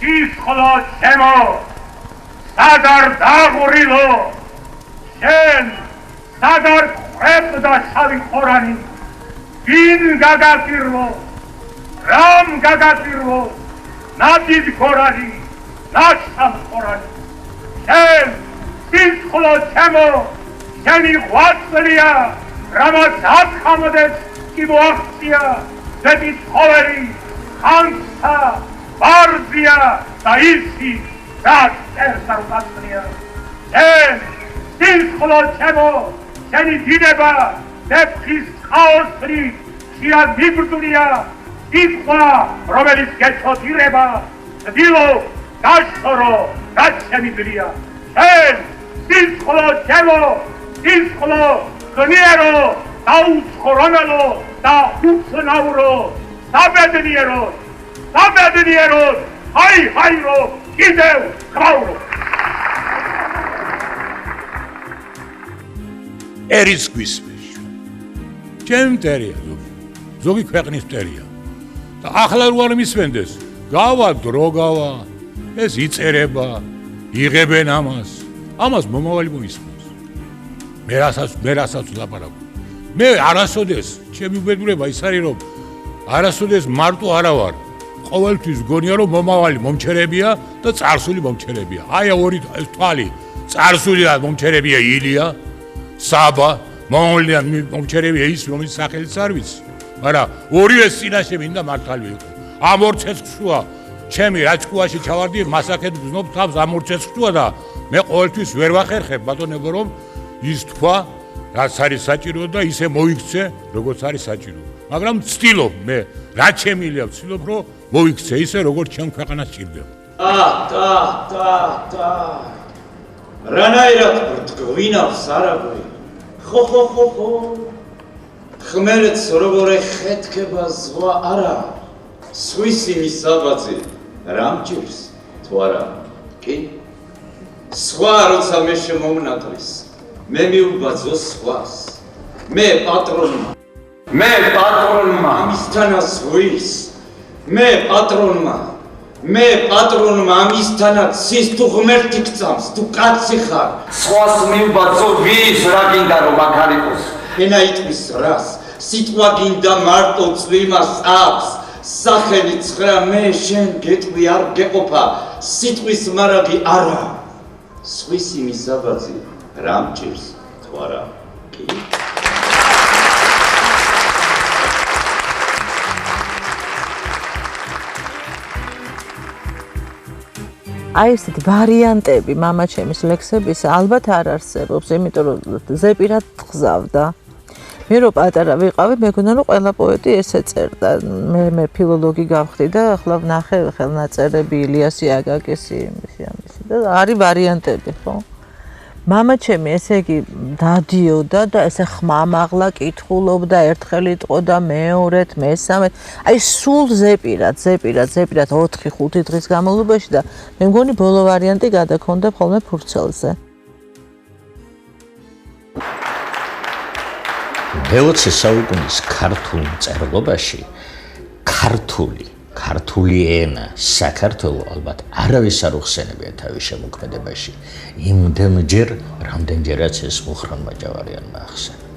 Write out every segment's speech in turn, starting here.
სისხლო ჩემო სადარ დაღურილო შენ სადარ ყვებდა შავი ყორანი ვინ გაგაპირლო რამ გაგაპირლო ნადიდ გორანი ნაშთამ ყორანი შენ სისხლო ჩემო შენი ღვაწლია რამაც ათხამდეს კი მოაღწია ზეპი ცხოველი ხანცა ბარზია და ისი რაც წერს არ უპასწრია შენ სისხლო ჩემო შენი დინება ნეფხის ხაოსრი ხშირად მიბრძვია სიტყვა რომელიც გეცოდინება დილო გაშორო რაც შემიძლია შენ სისხლო ჩემო სისხლო ღმიერო დაუცხრომელო და უცნაურო საბედნიერო ჰაირო კიდევ ხმაურო ერის გვისმეშ ჩემ მტერია ზოგი ქვეყნის მტერია და ახლა რო არ მისვენდეს გავა დრო გავა ეს იწერება იღებენ ამას მომავალი მოისმენს მე რასაც ლაპარაკობ მე არასოდეს ჩემი უბედურება ის არის რომ არასოდეს მარტო არა ვარ ყოველთვის გონია რომ მომავალი მომჩერებია და წარსული მომჩერებია აი ორი თვალი წარსული და მომჩერებია ილია საბა მომავლიდან მომჩერებია ის რომელიც სახელიც არ ვიცი მაგრამ ორივე წინაშე მინდა მართალი იყო ამ ორ ცეცხლშუა ჩემი რაჭკუაში ჩავარდი მასაკეთ გზნობ თავს ამ ორ ცეცხლშუა და მე ყოველთვის ვერ ვახერხებ ბატონებო რომ ის თქვა რაც არის საჭირო და ისე მოიქცე როგორც არის საჭირო მაგრამ ვცდილობ მე რაც შემიძლია ვცდილობ რომ მოიქცე ისე როგორც ჩემ ქვეყანას სჭირდება და რანაირად გვინავს არაგვი ხო ხმერეთს როგორ ეხეთქება ზღვა არა სვისი მისაბაძი რამ ჭირს თუ არა კი სხვა როცა მე შემომნაკლის მე მივბაძო სხვას მე პატრონმა ამისთანაც ზღვის მე პატრონმა ამისთანაც cis თუ ღმერთი გწამს თუ კაცი ხარ სხვას მივბაძო ვის რა გინდა რომ აქ არ იყოს ენა იტყვის რას სიტყვა გინდა მარტო წვიმას აქვს სახელი ცხრა მე შენ გეტყვი არ გეყოფა სიტყვის მარაგი არა სხვისი მისაბაძი რამ ჭირს თუ არა კი აი ესეთი ვარიანტები მამაჩემის ლექსების ალბათ არ არსებობს, იმიტომ რომ ზეპირად გზავდა. მე რო პატარა ვიყავი, მეგონა რომ ყველა პოეტი ესე წერდა. მე ფილოლოგი გავხდი და ახლა ვნახე ხელნაწერები ილიასი აგაგესი ამისი და არის ვარიანტები, ხო? მამაჩემი ესე იგი დადიოდა და ესე ხმამაღლა კითხულობდა ერთხელ იტყოდა მეორედ მესამედ აი სულ ზეპირად 4-5 დღის განმავლობაში და მე მგონი ბოლო ვარიანტი გადაქონდა ხოლმე ფურცელზე მე-20 საუკუნის ქართულ მწერლობაში ქართული ენა საქართველოს ალბათ არავის არ უხსენებია თავის შემოქმედებაში იმდენჯერ რამდენჯერაც ეს მუხრანმა ჯავარიანმა ახსენა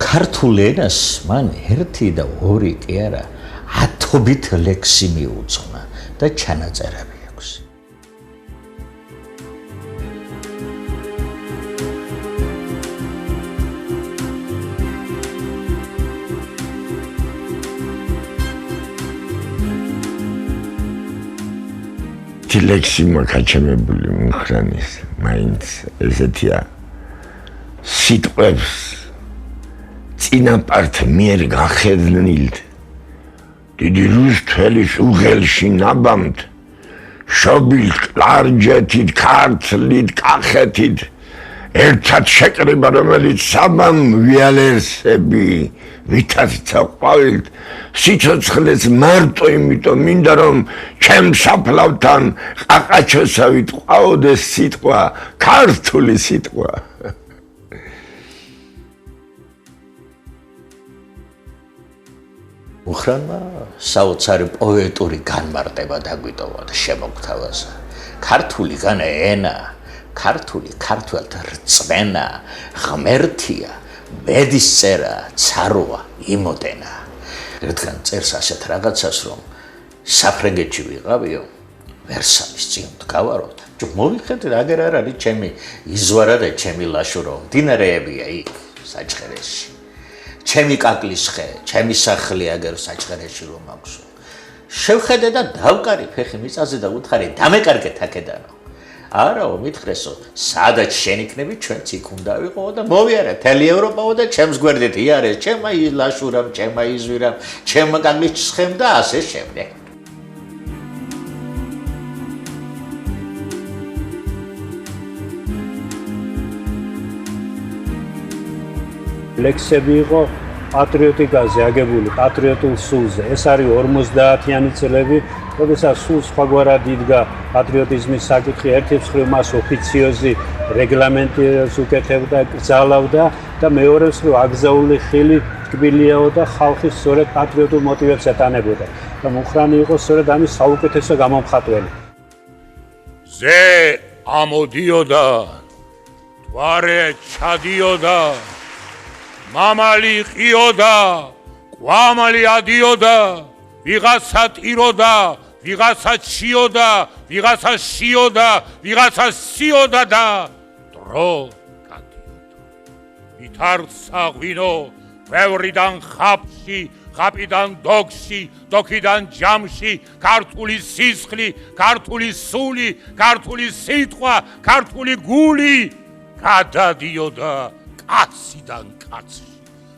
ქართულ ენას მან 1 და 2 კი არა 1000 ლექსი მიუძღვნა და ჩანაწერები აქვს ლექსი მოკაჩემებული მუხრანის მაინც ესეთია სიტყვებს წინაპართ მიერ გახედნილ დიდი რუსთველის უღელში ნაბამთ შობილ კლარჯეთით ქართლით კახეთით ერთად შეკრება რომელიც საბამ ვიალერსები ვითაც წაყვავილთ სიცოცხლეს მარტო იმიტომ მინდა რომ ჩემ საფლავთან ყაყაჩოსა ვიტყვაოდეს სიტყვა ქართული სიტყვა მუხრანმა საოცარი პოეტური განმარტება დაგვიტოვა და შემოგთავაზა. ქართული განა ენა, ქართული ქართველთა რწმენა, ღმერთია, ბედისწერა, ცაროა, იმოდენა. ერთხელ წერს ასეთ რაღაცას, რომ საფრანგეთში ვიყავიო, ვერსალის წინ ვდგავაროთ. მოვიხედე, აგერ არ არის ჩემი იზვარა და ჩემი ლაშურო, მდინარეებია იქ საჩხერეში. ჩემი კაკლის ხე, ჩემი სახლი აგერ საჩხერეში რომ მაქვს. შევხედე და დავკარი ფეხი მიწაზე და უთხარი, დამეკარგეთ აქედანო. არაო, მითხრესო, სადაც შენ იქნები, ჩვენც იქ უნდა ვიყო და მოვიარე, მთელი ევროპაო და ჩემს გვერდით იარეს, ჩემმა ლაშურამ, ჩემმა იზვირამ, ჩემმა კაკლის ხემ და ასე შემდეგ. ლექსები იყო პატრიოტიკაზე აგებული, პატრიოტულ სულზე. ეს არის 50-იანი წლები, როდესაც სულ სხვაგვარად იდგა პატრიოტიზმის საკითხი. ერთი მხრივ მას ოფიციოზი რეგლამენტს უკეთებდა, კრძალავდა და მეორე მხრივ აკრძალული ხილი ტკბილიაო და ხალხი სწორედ პატრიოტულ მოტივებს ეტანებოდა. და მუხრანი იყო სწორედ ამის საუკეთესო გამომხატველი. ზე ამოდიოდა, თვარე ჩადიოდა, მამალი ყიოდა, ყვამალი ადიოდა, ვიღაცა ტიროდა, ვიღაცა ჩიოდა, ვიღაცა შიოდა, ვიღაცა სიოდა და დრო გადიოდა. ვითარცა ღვინო, ბევრიდან ხაფში, ხაპიდან დოგში, დოქიდან ჯამში, ქართული სისხლი, ქართული სული, ქართული სიტყვა, ქართული გული გადადიოდა კაციდან კაცში.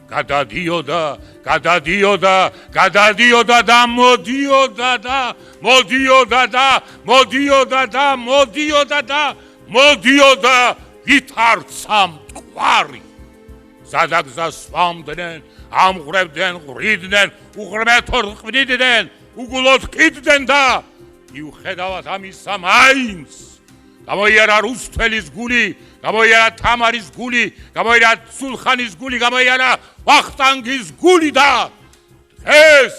გადადიოდა, გადადიოდა, გადადიოდა და მოდიოდა და მოდიოდა და მოდიოდა და მოდიოდა და მოდიოდა ვითარცა მტკვარი. ზადაგზას სვამდნენ, ამღვრებდნენ, ღვრიდნენ, უღრმეთოდ ყვდიდნენ, უგულოდ ყიდდნენ და მიუხედავად ამისა მაინც გამოიარა რუსთველის გული, გამოიარა თამარის გული, გამოიარა სულხანის გული, გამოიარა ვახტანგის გული და დღეს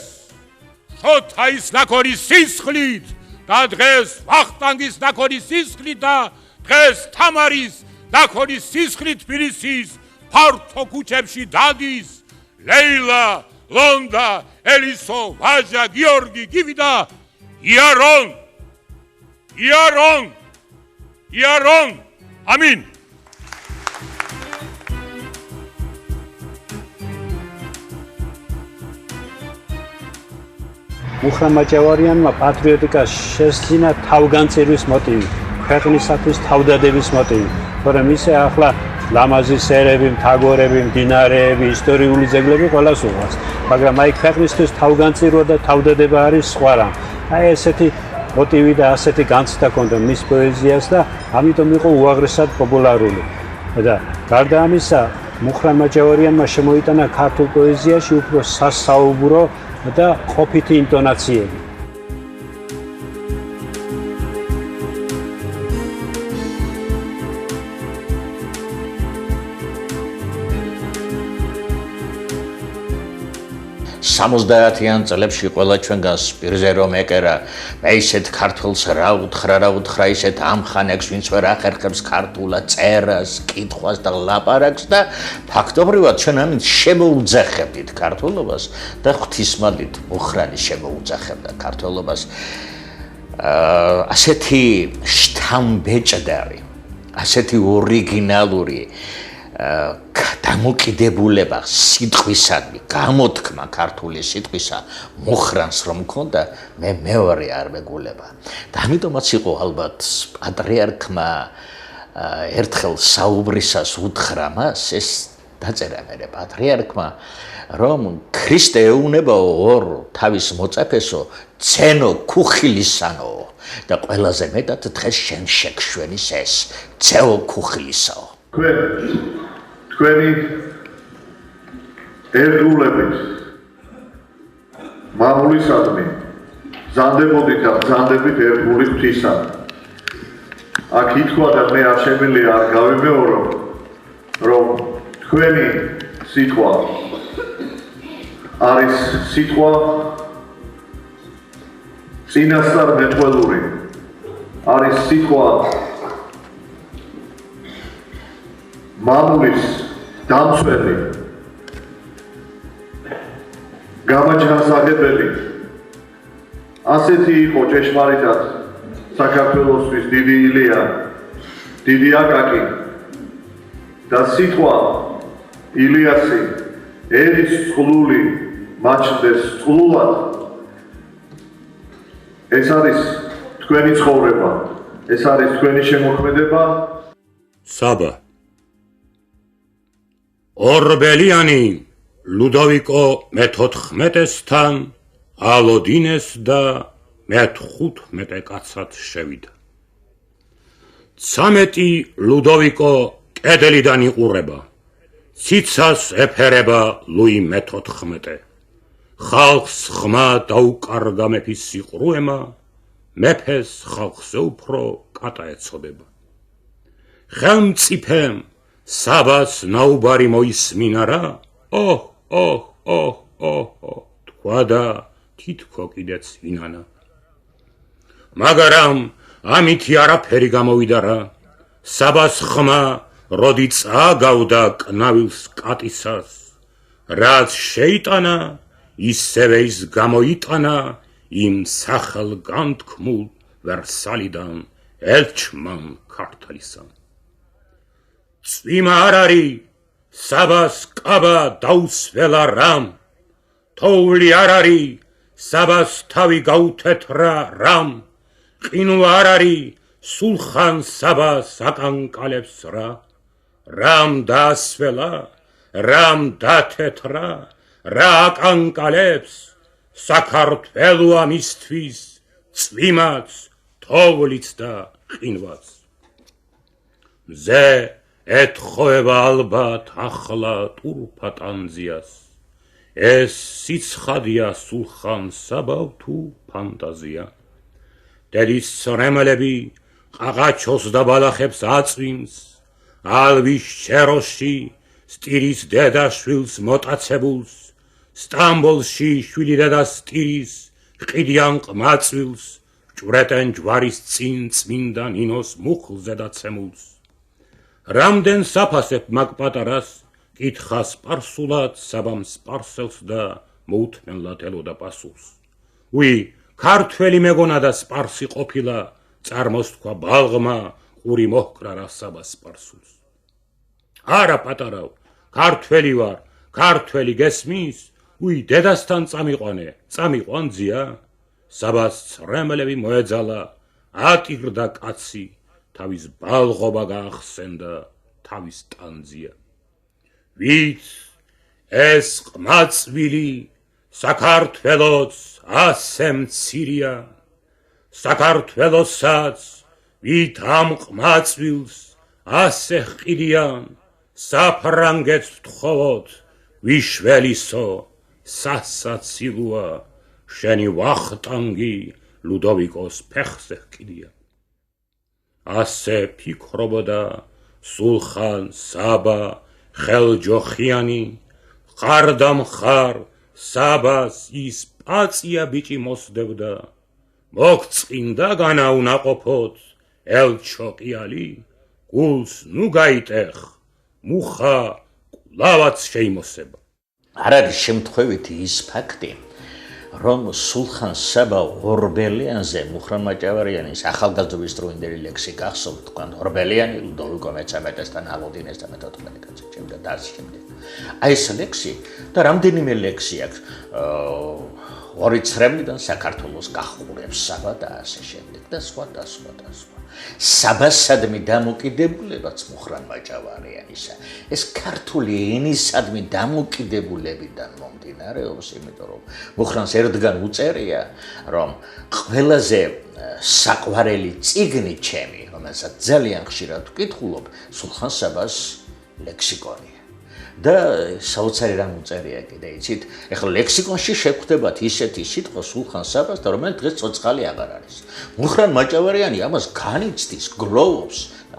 შოთაის ნაქორი სისხლით და დღეს ვახტანგის ნაქორი სისხლით და დღეს თამარის ნაქორი სისხლით თბილისის ფართო ქუჩებში დადის ლეილა, ლონდა, ელისო, ვაჟა, გიორგი, გივი და იარონ, იარონ, იარონ, ამინ. მუხრან მაჭავარიანმა პატრიოტიკას შესძინა თავგანწირვის მოტივი, ქვეყნისათვის თავდადების მოტივი, თორემ ისე ახლა ლამაზი სერები, მთაგორები, მდინარეები, ისტორიული ძეგლები ყველას უყვარს, მაგრამ აი ქვეყნისთვის თავგანწირვა და თავდადება არის სხვა რამ. აი ესეთი მოტივი და ასეთი განცდა ჰქონდა მის პოეზიას და ამიტომ იყო უაღრესად პოპულარული. და გარდა ამისა, მუხრან მაჭავარიანმა შემოიტანა ქართულ პოეზიაში უფრო სასაუბრო და ყოფითი ინტონაციები. სამოცდაათიან წლებში ყველა ჩვენგანს პირზე რომ ეკერა, მე ისეთ ქართველს რა უთხრა, ისეთ ამ ხანებს ვინც ვერ ახერხებს ქართულად წერას, კითხვას და ლაპარაკს და ფაქტობრივად ჩვენ ამით შემოუძახებდით ქართულობას და ღვთისმადლით მუხრანი შემოუძახებდა ქართულობას. ასეთი შთამბეჭდარი, ასეთი ორიგინალური დამოკიდებულება სიტყვისადმი, გამოთქმა ქართული სიტყვისა მუხრანს რომ მქონდა, მე მეორე არ მეგულება. და ამიტომაც იყო ალბათ პატრიარქმა ერთხელ საუბრისას უთხრა მას, ეს დაწერა მე პატრიარქმა, რომ ქრისტე ეუნებაო ორ თავის მოწაფესო, ცენო ქუხილისანო და ყველაზე მეტად დღეს შენ შეგშვენის ეს ცეო ქუხილისაო. თქვენი ერთგულებით მამულისადმი ზანდებოდით და ზანდებით ერთგული ღვთისა. აქ ითქვა და მე არ შემიძლია არ გავიმეორო, რომ თქვენი სიტყვა არის სიტყვა წინასწარ მეტყველური არის სიტყვა მამულის დამცველი გამაჯანსაღებელი ასეთი იყო ჭეშმარიტად საქართველოსთვის დიდი ილია დიდი აკაკი და სიტყვა ილიასი ერის წყლული მაჩნდეს წყლულად ეს არის თქვენი ცხოვრება ეს არის თქვენი შემოქმედება საბა ორბელიანი ლუდოვიკო მე-14-თან ალოდინეს და მე-15 კაცად შევიდა 13 ლუდოვიკო კედელიდან იყურება ციცას ეფერება ლუი მე-14 ხალხს ხმა დაუკარგა მეფის სიყრუემა მეფეს ხალხზე უფრო კატა ეცოდება ხელმწიფემ საბას ნაუბარი მოისმინა რა თქვა და თითქო კიდეც ინანა მაგრამ ამითი არაფერი გამოვიდა რა საბას ხმა როდი წააგავდა კნავილს კატისას რაც შეიტანა ისევე ის გამოიტანა იმ სახელ განთქმულ ვერსალიდან ელჩმან ქართლისან წვიმა არ არის საბას კაბა დაუსველა რამ თოვლი არ არის საბას თავი გაუთეთრა რამ ყინო არ არის სულხან საბას აკანკალებს რა რამ დაასველა რამ დათეთრა რა აკანკალებს საქართველოა მისთვის წვიმაც თოვლიც და ყინვაც მზე ეთხოვება ალბათ ახლა ტურფატანზიას ეს სიცხადია სულხან საბავ თუ ფანტაზია დედის სრემლები ყაღაჩოს და ბალახებს აწვიმს ალვის შეროში სტირის დედაშვილს მოტაცებულს სტამბოლში შვილი დედას სტირის ყიდიან ყმაწვილს ჭვრეტენ ჯვარის წინ წმინდა ნინოს მუხლზე დაცემულს რამდენ საფასებ მაგ პატარას კითხა სპარსულად საბამ სპარსელს და მოუთმენლად ელოდა პასუხს უი ქართველი მეგონა და სპარსი ყოფილა წარმოს თქვა ბალღმა ყური მოჰკრა რა საბას სპარსულს არა პატარავ ქართველი ვარ ქართველი გესმის უი დედასთან წამიყვანძია საბას ცრემლები მოეძალა ატირდა კაცი თავის ბალღობა გაახსენდა თავის ტანძია ვით ეს ყმაწვილი საქართველოს ასე მცირია საქართველოსაც ვით ამ ყმაწვილს ასე ჰყიდიან საფრანგეთს ვთხოვოთ ვიშველისო სასაცილოა შენი ვახტანგი ლუდოვიკოს ფეხზე ჰყიდია ასე ფიქრობოდა სულხან საბა ხელჯოხიანი ხარდა მხარ საბას ის პაცია ბიჭი მოსდებდა მოგწყინდა განაუნაყოფოთ ელჩოყიალი გულს ნუ გაიტეხ მუხა კვლავაც შეიმოსება არ არის შემთხვევითი ის ფაქტი რომ სულხან საბა ორბელიანზე მუხრან მაჭავარიანის ახალგაზრდობის დროინდელი ლექსი გახსოვთ თქვენ ორბელიანი ლუდოვიკო მე-13-თან ალოდინეს და მე-14 კაცი ჩემდა და ასე შემდეგ აი ეს ლექსი და რამდენიმე ლექსი აქვს ორი ცრემლიდან საქართველოს გახურებს საბა და ასე შემდეგ და სხვა საბასადმი დამოკიდებულებაც მუხრან მაჭავარიანისა ეს ქართული ენისადმი დამოკიდებულებიდან მომდინარეობს იმიტომ რომ მუხრანს ერთგან უწერია რომ ყველაზე საყვარელი წიგნი ჩემი რომელსაც ძალიან ხშირად ვკითხულობ სულხან საბას ლექსიკონია და საოცარი რამ უწერია კიდე იცით ეხლა ლექსიკონში შეგხვდებათ ისეთი სიტყვა სულხან საბას და რომელიც დღეს ცოცხალი აღარ არის მუხრან მაჭავარიანი ამას განიცდის გლოვობს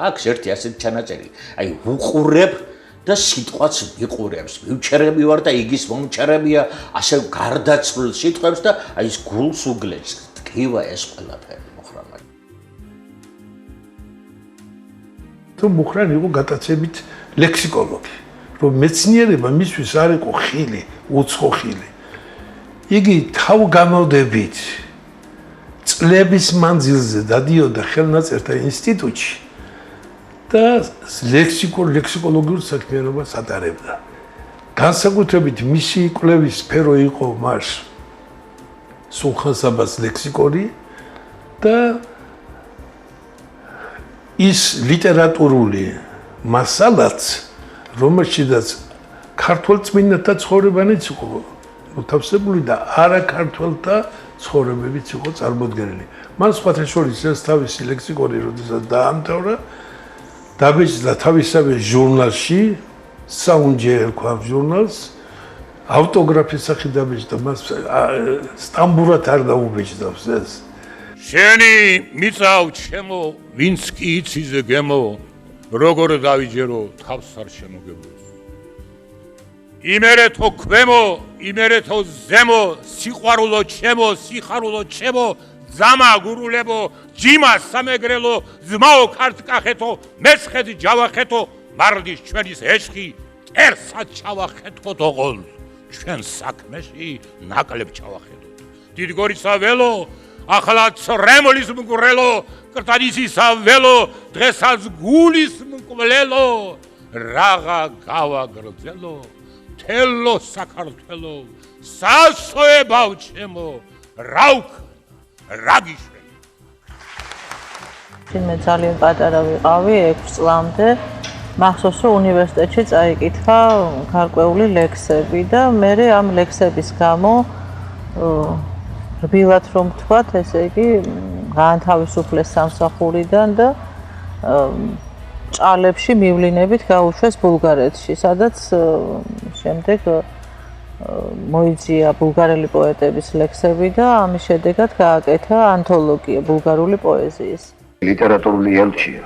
აქვს ერთი ასეთი ჩანაწერი აი უყურებ და სიტყვაც მიყურებს, მივჩერები ვარ და იგის მომჩერებია, ასე გარდაცვლილ სიტყვებს და აი ეს გულს უგლებს, დგივა ეს ყველაფერი მუხრანმა. თუ მუხრანი იყო გატაცებით ლექსიკოლოგი, რომ მეცნიერება მისთვის არ იყო ხილი, უცხო ხილი. იგი თავგამოდებით წლების მანძილზე დადიოდა ხელნაწერთა ინსტიტუტში და ლექსიკოლოგიურ საქმიანობას ატარებდა. განსაკუთრებით მისი კვლევის სფერო იყო მას სულხან-საბას ლექსიკონი და ის ლიტერატურული მასალაც, რომელშიც ქართველ წმინდანთა ცხოვრებანიც იყო მოთავსებული და არა ქართველთა ცხოვრებებიც იყო წარმოდგენილი. მან სხვათა შორის ეს თავისი ლექსიკონი როდესაც დაამთავრა, დაბეჭდა თავისავე ჟურნალში, საუნჯე ერქვა ჟურნალს, ავტოგრაფის სახით დაბეჭდა, მას სტამბურად არ დაუბეჭდავს ეს. შენი მიწავ ჩემო, ვინც კი იციზე გემო, როგორ დავიჯერო თავს არ შემოგევლოს. იმერეთო ქვემო, იმერეთო ზემო, სიყვარულო ჩემო, სიხარულო ჩემო, ძამა გურულებო, ჯიმა სამეგრელო, ძმაო ქართკახეთო, მესხედი ჯავახეთო, მარდის ჩვენის ეშხი, კერსად ჩავახეთო თოღოლ, ჩვენ საქმეში ნაკლებ ჩავახეთო. დიდგორისა ველო, ახლა ცრემლის მგვრელო, კრტანისისა ველო, დღესაც გულის მკვლელო, რაღა გავაგრძელო, თელო საქართველო, სასოებავ ჩემო, რა ვქნა, რა გიშვენ. მე ძალიან პატარა ვიყავი 6 წლამდე, მახსოვს რომ უნივერსიტეტში წაიკითხა გარკვეული ლექსები და მე ამ ლექსების გამო რბილად რომ ვთქვათ, ესე იგი გაანთავისუფლეს სამსახურიდან და ჭალებში მივლინებით გაუშვეს ბულგარეთში, სადაც შემდეგ მოიძია ბულგარელი პოეტების ლექსები და ამის შედეგად გააკეთა ანთოლოგია ბულგარული პოეზიის. ლიტერატურული ელჩია.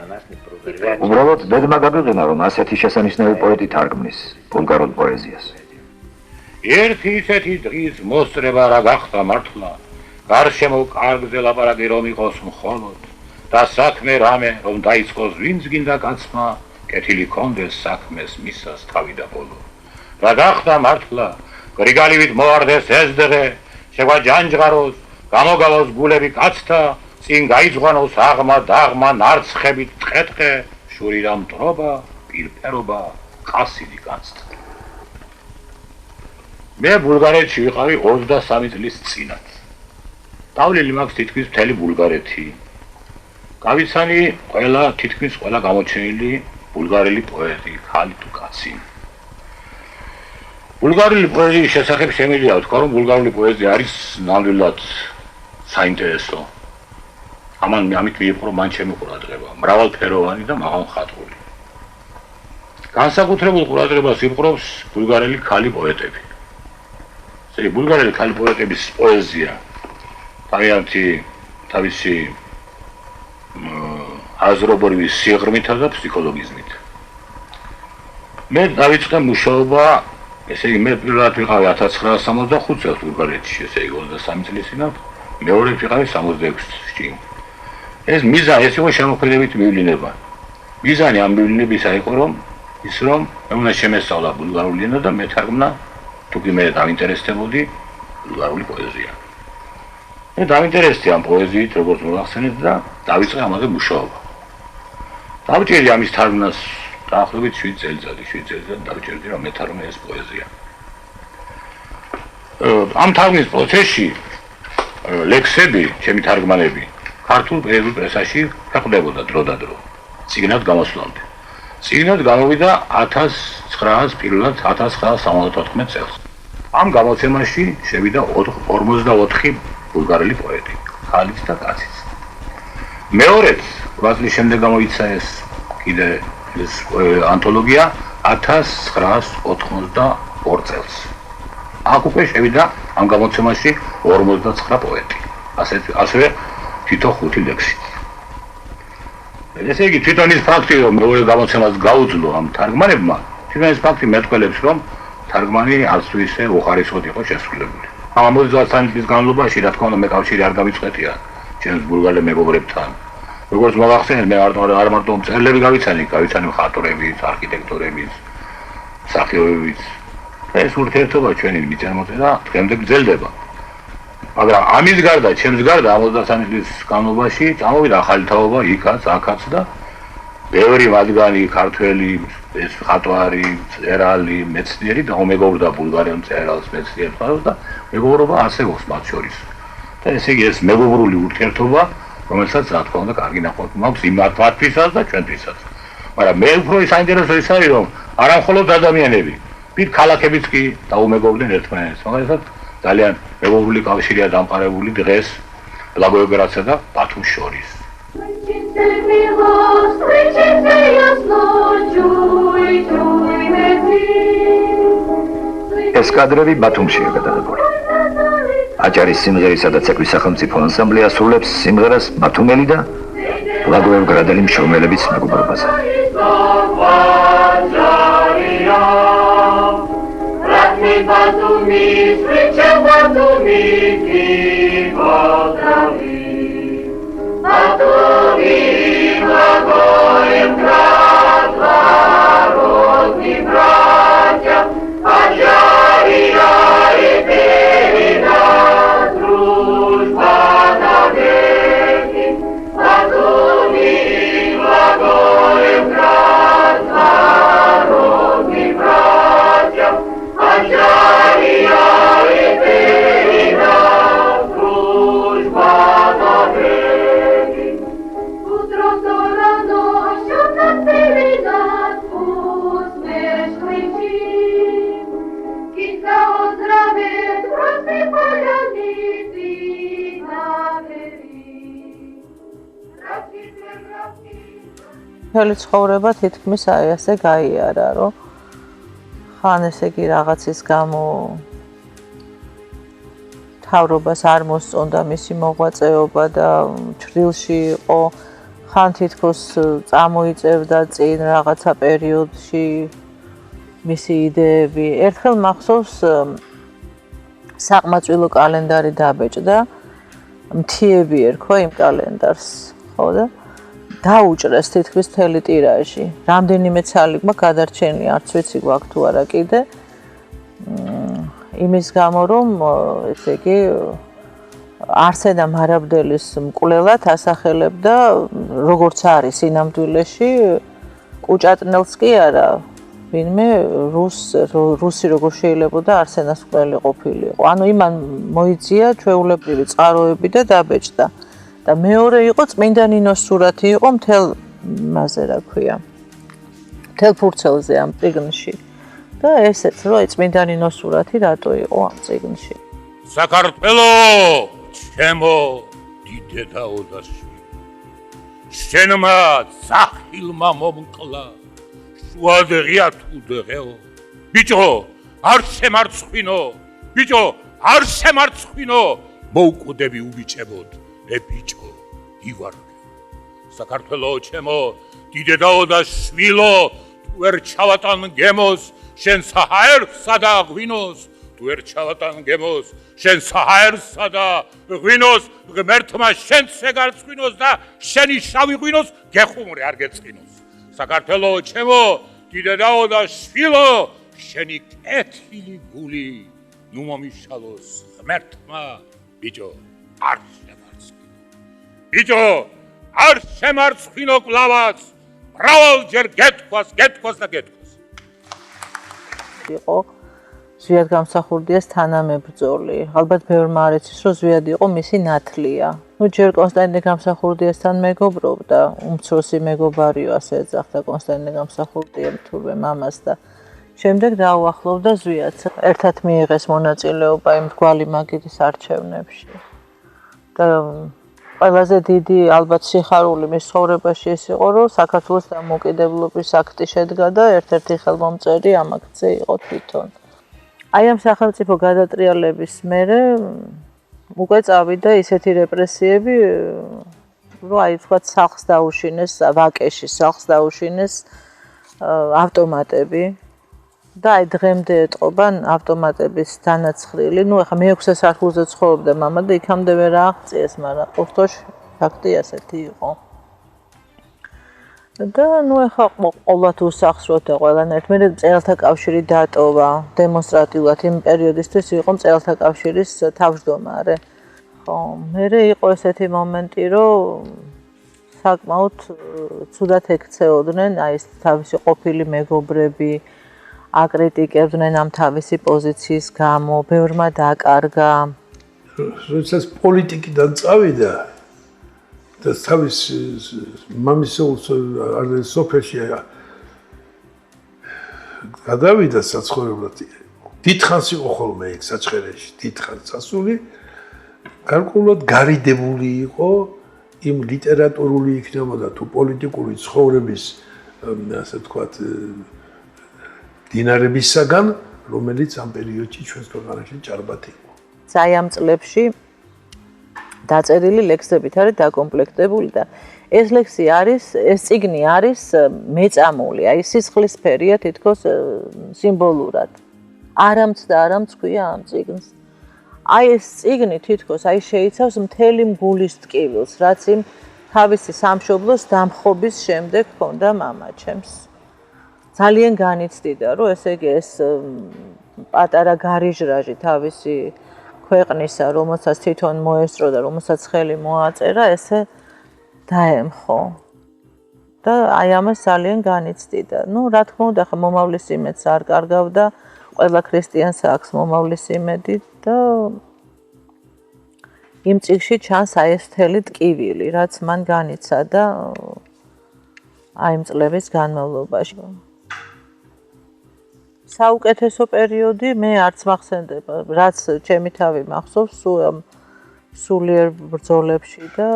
უბრალოდ დედმა გადაგენა რომ ასეთი შესანიშნავი პოეტი თარგმნის ბულგარულ პოეზიას. ერთი ისეთი დღის მოსწრება რა გახდა მართლა, გარშემო კარგზე ლაპარაკი რომ იყოს მხოლოდ და საქმე რამე რომ დაიწყოს ვინც გინდა კაცმა, კეთილი კონდეს საქმეს მისას თავი და ბოლო. რა გახდა მართლა, გრიგალივით მოარდეს ეს დღე, შეგვაჯანჯღაროს, გამოგავოს გულები კაცთა, წინ გაიძღვანოს აღმა დაღმა ნარცხებით ტყეტყე, შური და მტრობა, პირფერობა, ყასიდი განცდა. მე ბულგარეთში ვიყავი 23 წლის წინათ. დავლილი მაქვს თითქმის მთელი ბულგარეთი. გავიცანი თითქმის ყველა გამოჩენილი ბულგარელი პოეტი, ხალი თუ კაცი. ბულგარელი პოეზიის შესახებ შემიძლია ვთქვა, რომ ბულგარული პოეზია არის ნამდვილად საინტერესო. ამით მიიღო, რომ მან ჩემი ყურადღება, მრავალფეროვანი და მაღალმხატვრული. განსაკუთრებულ ყურადღებას იპყრობს ბულგარელი ხალი პოეტები. ესე ბულგარელი ხალი პოეტების პოეზია თავისი აზრობრივი სიღრმითა და ფსიქოლოგიზმით. მე დავიწყე მუშაობა, ესე იგი მე პირველად ვიყავი 1965 წელს ბულგარეთში, ესე იგი 23 წლის წინათ, მეორედ ვიყავი 66-ში. ეს იყო შემოქმედებით მივლინება. მიზანი ამ მივლინებისა იყო რომ მე უნდა შემესწავლა ბულგარული ენა და მეთარგმნა, თუკი მე დავინტერესდებოდი ბულგარული პოეზია. მე დავინტერესდი ამ პოეზიით, როგორც მოგახსენეთ და დავიწყე ამაზე მუშაობა. დავჭერდი ამის თარგმნას დაახლოებით 7 წელიწადი დავჭერდი რომ მეთარგმნე ეს პოეზია. ამ თარგმნის პროცესში ლექსები, ჩემი თარგმანები ქართულ პოეზიურ პრესაში ქვეყნდებოდა დრო და დრო, წიგნად გამოსვლამდე. წიგნად გამოვიდა 1974 წელს. ამ გამოცემაში შევიდა 44 ბულგარელი პოეტი, ხალით და კაცით. მეორედ 8 წლის შემდეგ გამოიცა ეს ანთოლოგია 1982 წელს. აქ უკვე შევიდა ამ გამოცემაში 59 პოეტი. ასევე თითო 5 ლექსი. ესე იგი თვითონ ის ფაქტი რომ მეორე გამოცემას გაუძლო ამ თარგმანებმა თვითონ ეს ფაქტი მეტყველებს, რომ თარგმანი არც თუ ისე უხარისხოდ იყო შესრულებული. ამ 50 წლის განმავლობაში, რა თქმა უნდა, მე კავშირი არ გავიწყეთია ჩემს ბულგარელ მეგობრებთან. როგორც მოგახსენეთ, მე არ მარტო მწერლები გავიცანი მხატვრებიც, არქიტექტორებიც, მსახიობებიც. ეს ურთიერთობა ჩვენი მიწარმოწევა დღემდე გრძელდება. მაგრამ ამის გარდა, ჩემს გარდა 53 წლის განმავლობაში წამოვიდა ახალი თაობა იქაც, აქაც და ბევრი მათგანი ქართველი, ეს მხატვარი, მწერალი, მეცნიერი და უმეგობრდა ბულგარელ მწერალს, მეცნიერს და მეგობრობა არსებობს მათ შორის. და ესე იგი ეს მეგობრული ურთიერთობა, რომელსაც რა თქმა უნდა კარგი ნახვამი მაქვს იმ მათთვისაც და ჩვენთვისაც. მაგრამ მე უფრო საინტერესო ის არის, რომ არა მხოლოდ ადამიანები, პირ ქალაქებიც კი დაუმეგობრდნენ ერთმანეთს. მაგალითად ძალიან მეგობრული კავშირია დამყარებული დღეს ბლაგოევგრადსა და ბათუმს შორის. ეს კადრები ბათუმშია გადაღებული. აჭარის სიმღერისა და ცეკვის სახელმწიფო ანსამბლი ასრულებს სიმღერას ბათუმელი და ბლაგოევგრადელი მშრომელების მეგობრობაზე. მთელი ცხოვრება თითქმის აი ასე გაიარა, რომ ხან ესე იგი რაღაცის გამო თავრობას არ მოსწონდა მისი მოღვაწეობა და ჩრდილში იყო, ხან თითქოს წამოიწევდა წინ რაღაცა პერიოდში მისი იდეები. ერთხელ მახსოვს საყმაწვილო კალენდარი დაბეჭდა, მთიები ერქვა იმ კალენდარს, ხო და დაუჭრეს თითქმის მთელი ტირაჟი. რამდენიმე ცალი გვაქვს გადარჩენილი, არც ვიცი გვაქვს თუ არა კიდე. იმის გამო რომ ესე იგი არსენა მარაბდელის მკვლელად ასახელებდა როგორც არის სინამდვილეში კუჭატნელს კი არა, ვინმე რუსი როგორ შეიძლებოდა არსენას მკვლელი ყოფილიყო. ანუ იმან მოიწია ჩვეულებრივი წყაროები და დაბეჭდა. და მეორე იყო წმინდა ნინოს სურათი იყო მთელ მასე რა ქვია მთელ ფურცელზე ამ წიგნში და ესეც რომ აი წმინდა ნინოს სურათი რატო იყო ამ წიგნში საქართველო ჩემო დიდედაო და შენმა სახილმა მომკლა შუადღია თუ დღეო ბიჭო არ შემარცხვინო ბიჭო არ შემარცხვინო მოუკვდები უბიჭებოდ ე ბიჭო ივარგე საქართველო ჩემო დიდედაო და შვილო თუ ვერ ჩავატან გემოს შენ საჰაერსა და ღვინოს თუ ვერ ჩავატან გემოს შენ საჰაერსა და ღვინოს ღმერთმა შენც ეგარწყვინოს და შენი შავი ღვინოს გეხუმრე არ გეწყინოს საქართველო ჩემო დიდედაო და შვილო შენი კეთილი გული ნუ მომიშალოს ღმერთმა ბიჭო არ ბიჭო, არ შემარცხვინო კლავაც, მრავალჯერ გეთქვას და გეთქვას. იყო ზვიად გამსახურდიას თანამებრძოლი. ალბათ ბევრმა არ იცის, რომ ზვიად იყო მისი ნათლია. ნუ ჯერ კონსტანტინე გამსახურდიასთან მეგობრობდა, უმცროსი მეგობარიო ასე ეძახდა კონსტანტინე გამსახურდიამ თურმე მამას და შემდეგ დაუახლოვდა ზვიადს. ერთად მიიღეს მონაწილეობა იმ მრგვალი მაგიდის არჩევნებში. და ყველაზე დიდი ალბათ სიხარული მის ცხოვრებაში ეს იყო, რომ საქართველოს დამოუკიდებლობის აქტი შედგა და ერთ-ერთი ხელმომწერი ამ აქტზე იყო თვითონ. აი ამ სახელმწიფო გადატრიალების მერე უკვე წავიდა ისეთი რეპრესიები, რომ აი თქვათ სახლს დაუშინეს, ვაკეში სახლს დაუშინეს ავტომატები, და აი დღემდე ეტყობა ავტომატების დანაცხრილი. ნუ ეხა მე-6 სართულზე ცხოვრობდა მამა და იქამდე ვერ აღწიეს, მაგრამ ყურთოში ფაქტი ასეთი იყო. და ნუ ეხა ყოველთ უსახსროთ და ყველანაირად მე მწერალთა კავშირი დატოვა დემონსტრატიულად იმ პერიოდისთვის იყო მწერალთა კავშირის თავმჯდომარე. ხო, მე იყო ესეთი მომენტი, რომ საკმაოდ ცუდად ექცეოდნენ აი ეს თავისი ყოფილი მეგობრები, აკრიტიკებდნენ ამ თავისი პოზიციის გამო, ბევრმა დაკარგა. როდესაც პოლიტიკიდან წავიდა და თავის მამის სოფელში გადავიდა საცხოვრებლად. დიდხანს იყო ხოლმე იქ საჩხერეში, დიდხანს ასული. გარკვეულად გარიდებული იყო იმ ლიტერატურული იქნებოდა თუ პოლიტიკური ცხოვრების ასე ვთქვათ დინარებისაგან, რომელიც ამ პერიოდში ჩვენს ქვეყანაში ჭარბად იყო. აი ამ წლებში დაწერილი ლექსებით არის დაკომპლექტებული და ეს ლექსი არის, ეს წიგნი არის მეწამული, აი სისხლის ფერია თითქოს სიმბოლურად. არამც ქვია ამ წიგნს. აი ეს წიგნი თითქოს აი შეიცავს მთელი მგულის ტკივილს, რაც იმ თავისი სამშობლოს დამხობის შემდეგ ჰქონდა მამაჩემს. ძალიან განიცდიდა, რომ ესე იგი ეს პატარა გარიჟრაჟი თავისი ქვეყნისა, რომელსაც თვითონ მოესწრო და რომელსაც ხელი მოაწერა, ესე დაემხო. და აი ამას ძალიან განიცდიდა. ნუ რა თქმა უნდა, ხა მომავლის იმედს არ კარგავდა, ყველა ქრისტიანს აქვს მომავლის იმედი და იმ წიგნში ჩანს აი ეს მთელი ტკივილი, რაც მან განიცადა აი იმ წლების განმავლობაში. საუკეთესო პერიოდი მე არც მახსენდება, რაც ჩემი თავი მახსოვს სულიერ ბრძოლებში და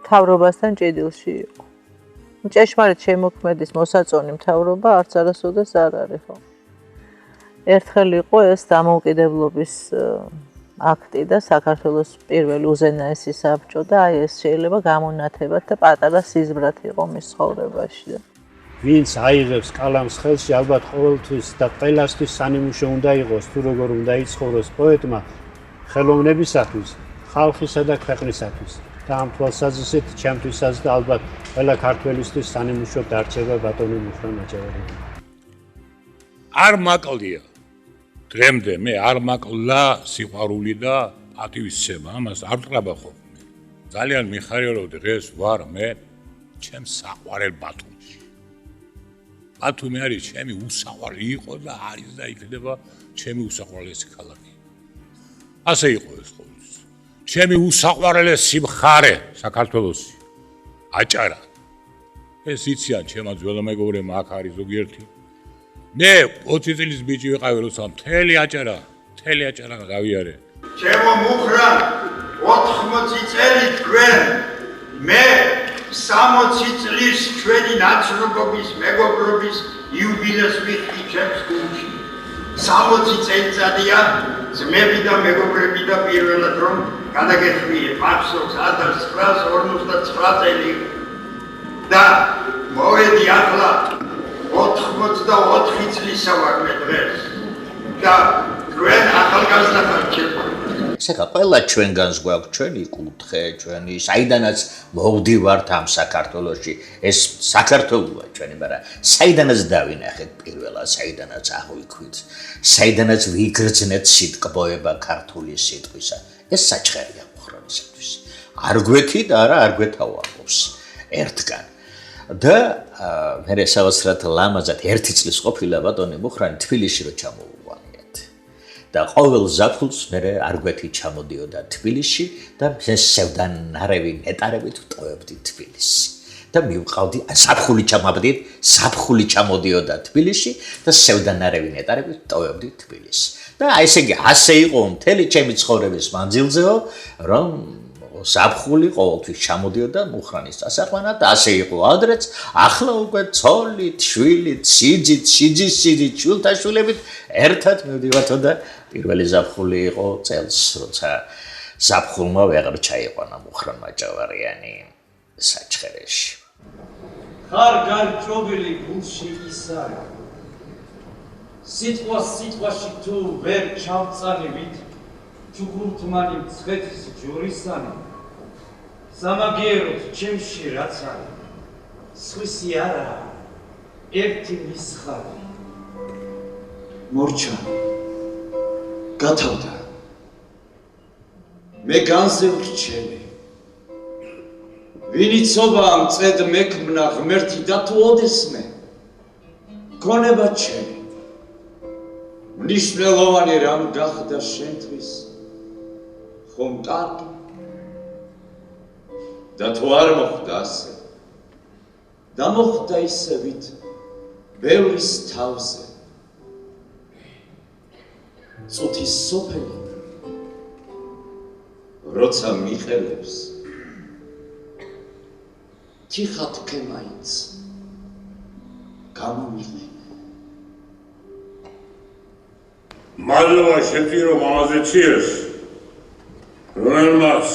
მთავრობასთან ჭიდილში იყო. ჭეშმარიტ შემოქმედის მოსაწონი მთავრობა არც არასოდეს არ არის ხო. ერთხელ იყო ეს დამოუკიდებლობის აქტი და საქართველოს პირველი უზენაესი საბჭო და აი ეს შეიძლება გამონათებად და პატარა სიზმრად იყო მის ცხოვრებაში. ვინც აიღებს კალამს ხელში, ალბათ ყოველთვის და ყველასთვის სანიმუშო უნდა იყოს, თუ როგორ უნდა იცხოვროს პოეტმა ხელოვნებისათვის, ხალხისა და ქვეყნისათვის. და ამ თვალსაზრისით ჩემთვისაც და ალბათ ყველა ქართველისთვის სანიმუშო დარჩება ბატონი მუხრან მაჭავარიანი. არ მაკლდია. დღემდე მე არ მაკლა სიყვარული და პატივისცემა, ამას არ ვტრაბა ხოლმე. ძალიან მიხარია რომ დღეს ვარ მე ჩემს საყვარელ ბათუმში. ბათუმი არის ჩემი უსაყვარლი იყო და არის და იქნება ჩემი უსაყვარლესი ქალაქი. ასე იყო ეს ყოველთვის. ჩემი უსაყვარლესი მხარე საქართველოსი. აჭარა. ეს იციან ჩემო ძველმეგობრებმა აქ არის ზოგიერთი. მე 20 წლის ბიჭი ვიყავი როცა მთელი აჭარა გავიარე. ჩემო მუხრა 80 წელი თქვენ მე 60 წლის ჩვენი ნაცნობობის მეგობრობის იუბილეს ვიხდი ჩემს გუნდში. 60 წელიწადია ძმები და მეგობრები და პირველად რომ გადაგეხვიე მახსოვს 1959 წელი და მოვედი ახლა 84 წლისა ვარ მე დღეს და თქვენ ახალგაზრდა ხართ. ესა ყველა ჩვენგანს გვაქვს ჩვენი კუთხე, ჩვენი საიდანაც მოვდივართ ამ საქართველოში. ეს საქართველოა ჩვენი, მაგრამ საიდანაც დავინახეთ პირველად, საიდანაც აღვიქვით, საიდანაც ვიგრძნეთ სიტყვოება ქართული სიტყვისა. ეს საჩხერია მუხრანისათვის. არ გვექით, არა, არ გვეთავარობს ერთგან. და მე საოცრად ლამაზად 1 წლის ყოფილა ბატონი მუხრანი თბილისში რო ჩამოვუვალიათ. და ყოველ ზაფხულს მე არ გვეთი ჩამოდიოდა თბილისში და სევდანარევი ნეტარებით ვტოვებდი თბილისში. და მივყავდი ზაფხული ჩამოდიოდა თბილისში და სევდანარევი ნეტარებით ვტოვებდი თბილისში. და აი ესე იგი ასე იყო მთელი ჩემი ცხოვრების მანძილზეო, რომ ზაფხული ყოველთვის ჩამოდიოდა მუხრანის დასაყვანად, ასე იყო ადრეც, ახლა უკვე ცოლით, შვილით, სიძით, შვილთაშვილებით ერთად მივდივართ და პირველი ზაფხული იყო წელს, როცა ზაფხულმა ვეღარ ჩაიყვანა მუხრან მაჭავარიანი საჩხერეში. ხარ გარჭობილი გულში ისარი სიტყვაში თუ ვერ ჩავწანივით ჩუქურთმანი მცხეთის ჯურისანი სამაგიეროდ ჩემში რაც არის სხვისი არა ერთი მისხარი მორჩა გათავდა მე განზე ვრჩები ვინიცობა მწედ მექმნა ღმერთი და თუ ოდესმე გონება ჩემი მნიშვნელოვანი რამ გახდა შენთვის ხომ კარგი და თუ არ მოხდა ასე და მოხდა ისევით ბევრის თავზე წუთის სოფელი როცა მიყელებს თიხათქე მაინც გამომიღე მადლობა შენთი რომ ამაზე ციეს რომელმაც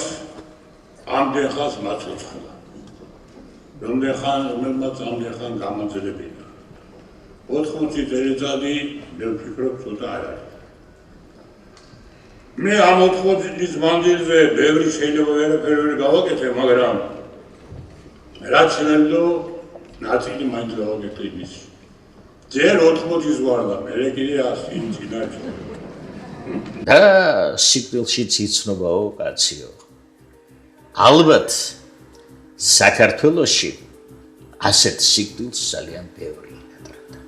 ამდენ ხანს მაწუხლა რომელმაც ამდენ ხან გამოძლებინა 80 წელიწადი მე ვფიქრობ ცოტა არ არის მე ამ 80 წლის მანძილზე ბევრი შეიძლება ვერაფერი გავაკეთე მაგრამ რაც შეიძლება ნაწილი მაინც გავაკეთე იმის ჯერ 80-ის ვარ და მე კიდე 100 წინაშე და სიკვდილში ციცნობაო კაციო ალბათ საქართველოში ასეთ სიკვდილს ძალიან ბევრი ეტროდა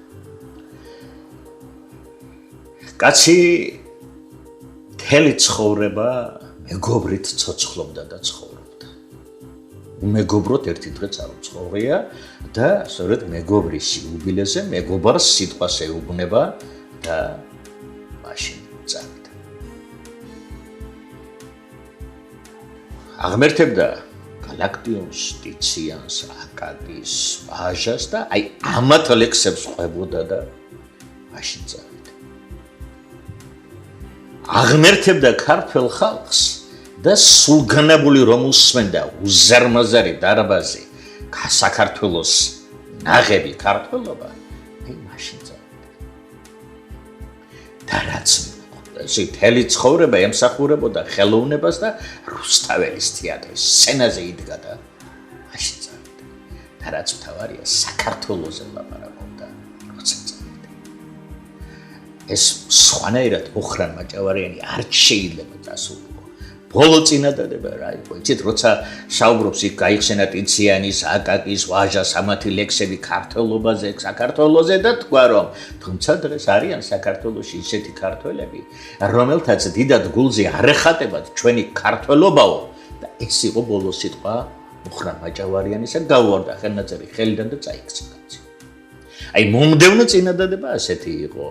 კაცი მთელი ცხოვრება მეგობრით ცოცხლობდა და ცხოვრობდა უმეგობროდ ერთი დღეც არ უცხოვრია და სწორედ მეგობრის იუბილეზე მეგობარს სიტყვას ეუბნება და მაშინ წავიდა აღმერთებდა გალაქტიონს, ტიციანს, აკაკის, ვაჟას და აი ამათ ლექსებს ყვებოდა და მაშინ წავიდა აღმერთებდა ქართველ ხალხს და სულგანებული რომ უსმენდა უზარმაზარი დარბაზი საქართველოს ნაღები ქართველობა აი მაშინ წავიდა და რაც ესე მთელი ცხოვრება ემსახურებოდა ხელოვნებას და რუსთაველის თეატრის სცენაზე იდგა და მაშინ წავიდა და რაც მთავარია საქართველოზე ლაპარაკობდა როცა წავიდა ეს სხვანაირად ოხრან მაჭავარიანი არ შეიძლება დასულიყო ბოლო წინადადება რა იყო იცით როცა საუბრობს იქ გაიხსენა ტიციანის აკაკის ვაჟას ამათი ლექსები ქართველობაზე საქართველოზე და თქვა რომ თუმცა დღეს არიან საქართველოში ისეთი ქართველები რომელთაც დიდად გულზე არ ეხატებათ ჩვენი ქართველობაო და ეს იყო ბოლო სიტყვა ოხრან მაჭავარიანისა გავუვარდა ხელნაწერი ხელიდან და წაიქცა აი მომდევნო წინადადება ასეთი იყო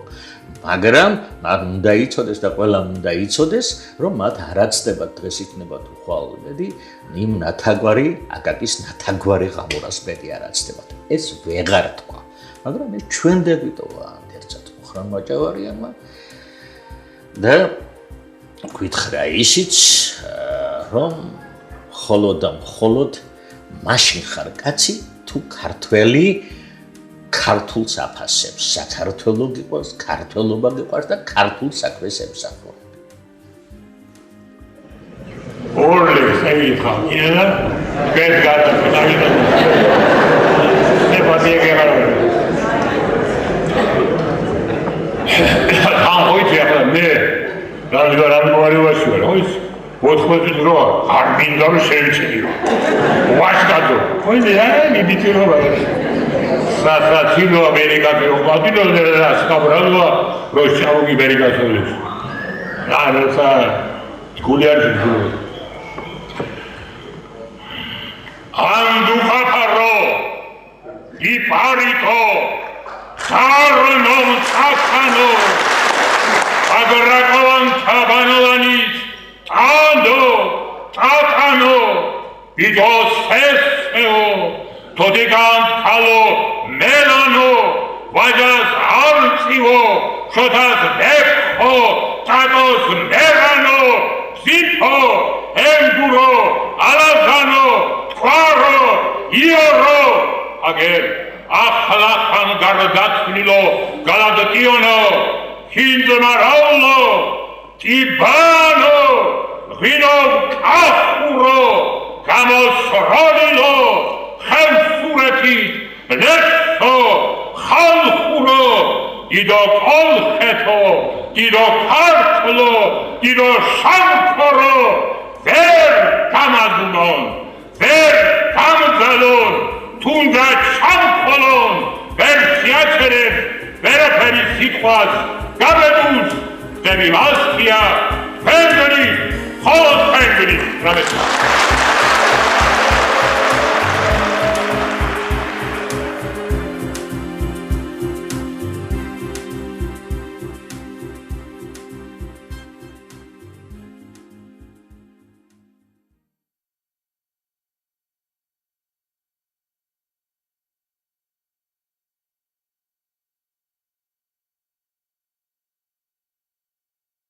მაგრამ მათ უნდა იცოდეს და ყველამ უნდა იცოდეს რომ მათ არ აცდებათ დღეს იქნებათ უხვალოდი იმ ნათაგვარი აკაკის ნათაგვარი ღამურას მეტი არ აცდებათ ეს ვეღარ თქვა მაგრამ ეს ჩვენ დაგვიტოვა ერთად ოხრან მაჭავარიანმა და გითხრა ისიც რომ მხოლოდ და მხოლოდ მაშინ ხარ კაცი თუ ქართველი ქართულს აფასებს, საქართველო გიყვარს, ქართველობა გიყვარს და ქართულ საქმეს ემსახურებ. ორლე შეიძლება იელა კეთ გადაწყვეტა. ნებადია გეღარო. ამ ხოიცი ახლა მე რამე ვარიობაში ვარ, ხოიც? 80 დრო არ მინდა რომ შევიჭირო. ვაშკადო. ხოიცი რა მიბიტირობა Sasachino America pero cuando de la escabralua rochavo America soles. Nada sa Julian Jules. Andu Caparo di Parito Sarno Sasano Agrakovan Tabanovanis Ando Tatano Vidos Eseo Todegant Kalo Melano Vajas Archivo Shotas Dekho Tatos Merano Zipo Enduro Alazano Twaro Ioro აგერ ახლა გარდაცვლილო გალადტიონო ჰინძმარავლო ტიბანო ღინო კახურო გამოსროლილო ხელსურეთი ლექსო ხალხურო დიდო კოლხეთო დიდო ქართლო დიდო შამქორო ვერ გამაგუნონ ვერ გამძალონ თუნდაც შამქოლონ ვერ შეაჩერებ ვერაფერი სიტყვას გაბედულს დები მასკია ფენდრი ხოლო ფენდრი რამეს